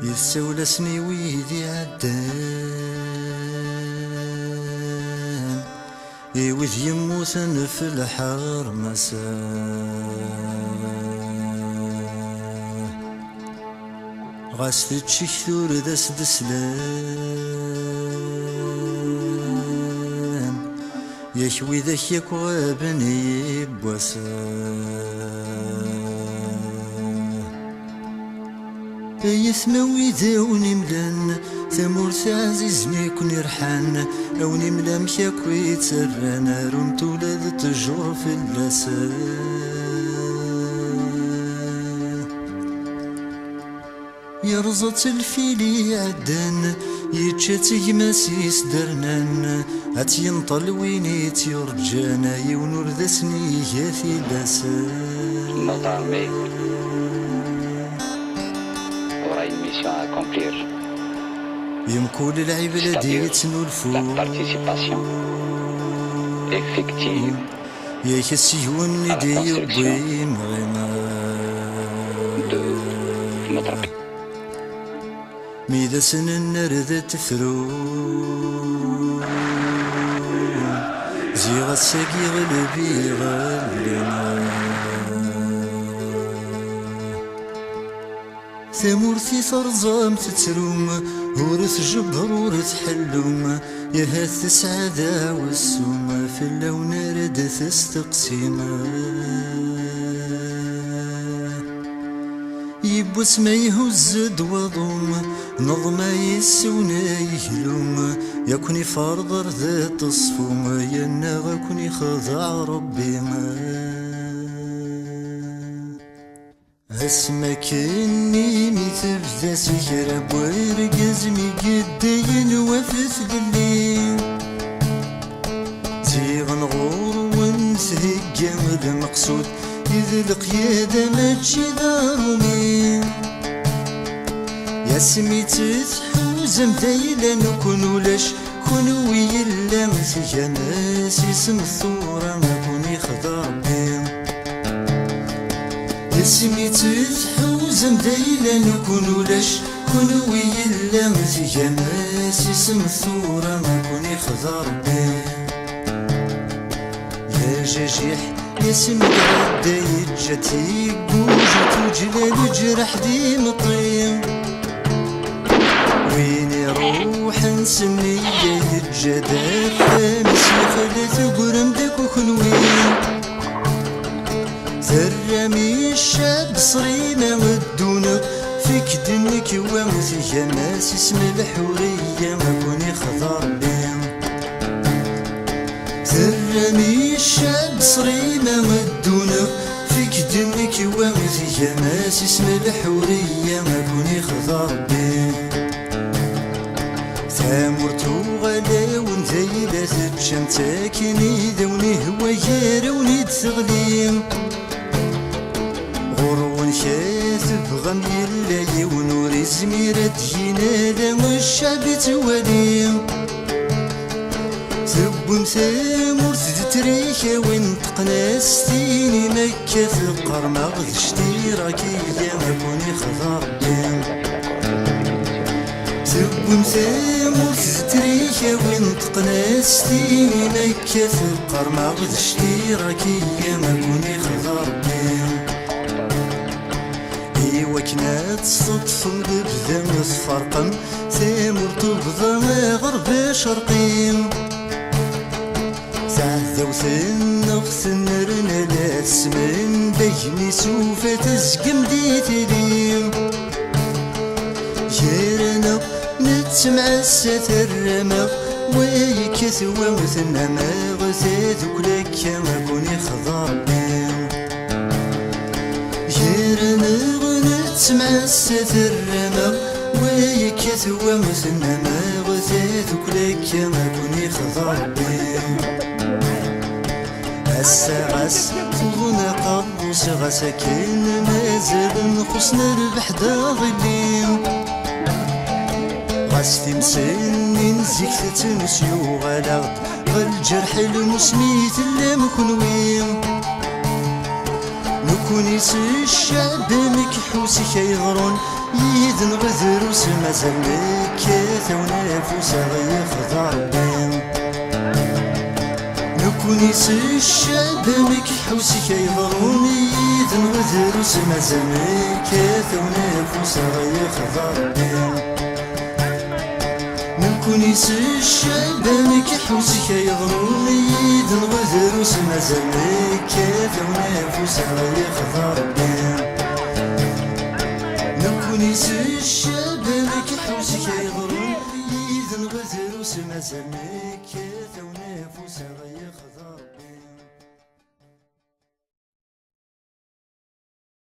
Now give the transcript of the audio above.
يسولسني ويدي عدان يوذ يموتن في الحار مساء غاس تشكثور دس دسلان يشوي ذاك يكوابني بوسا يثموي ذاوني ملان ثمورث عزيزني كون يرحان أوني ملا مشاكوي تسران رمت ولاد تجور في اللسان يرزط الفيلي عدان يتشات يماسيس درنان هات ينطل ويني تيرجانا يونور ذسني ياثي لسان à accomplir. يمكول العيب الذي يتنولفو La participation effective يكسيون ندي يبويم de notre pays. ميدا سنن نرد تفرو زيغ الساقي غلبي غلنا ثمورتي ترزام تتروم ورث جبر ورث حلوم يهث السعادة والسوم في اللون رد تستقسم يبوس ما يهز دوضوم نظم يسونا يهلوم يكون فرضر ذات الصفوم ينغ كون يخضع ربي اسمك اني مثبدا سكرة بويرقز مقدين وفث للي زيغن غور ونسهق المقصود إذ القيادة ماشي دارومي يا سميت تحوز مدايلا نكون ولاش كونو ويلا مسيا ناس اسم الثورة ما كوني خضر بيم سميت تحوز مدايلا نكون ولاش كونو ويلا مسيا ناس اسم الثورة ما كوني خضر بيم يا جاجيح ياسم قعدة يتجاتي بوجت وجلال جرح دي مطيم وين يروح نسمي يتجادى خامس يخلت قرم داك وخنوين ثرمي الشاب صريمة ودونك فيك دنك ومزيا ناس اسم الحورية ما كوني خضر بيم ثرمي الشاب صريمة ودونك فيك دنك ومزيا ناس اسم الحورية ما كوني خضر بيم ثامرتو غلا ونزيلة تشمتاكني ذوني هوايا وني تغليم غرون شاثب غم يلاي ونور زميرة ينال والشعب تواليم ثبون ثامور تتريكا وانتقنا ستيني مكة ثقر مغذ اشتراكية ما كوني خضر بيم ثبون ثامور تتريكا وانتقنا ستيني مكة ثقر مغذ اشتراكية ما كوني خضر بيم وكنا تصدفم ببدا متفرقم ثامور تبضى غرب شرقيم سعدة وثن وثن رنا لاسمن بيني سوف تزقم دي تليم جيرنا نتسمع الستر رمى ويكثوى مثلنا ما غزاد وكلك ما كوني خضر بيم جيرنا تسمع الستر رمى ويكثوى مثلنا ما غزاد وكلك ما كوني خضر بيم السغس تغنى قبوس غساكين مازال نقص نربح دا ظليم غاس تمسني نزيك تتنسيو غلاغد غالجرح المسميت اللي مكنوين نكونيس الشعب مكحوسي كيغرون يدن غذروس مازال مكاث ونفوس غيخضع ربي نكونيس الشعب مكحوسي كيغرون يدن غذروس مازال مكاث ونفوس غيخضع ربي نكونيس الشعب مكحوسي كيغرون يدن غذروس مازال مكاث ونفوس غيخضع ربي نكونيس الشعب مكحوسي كيغرون يدن غذروس مازال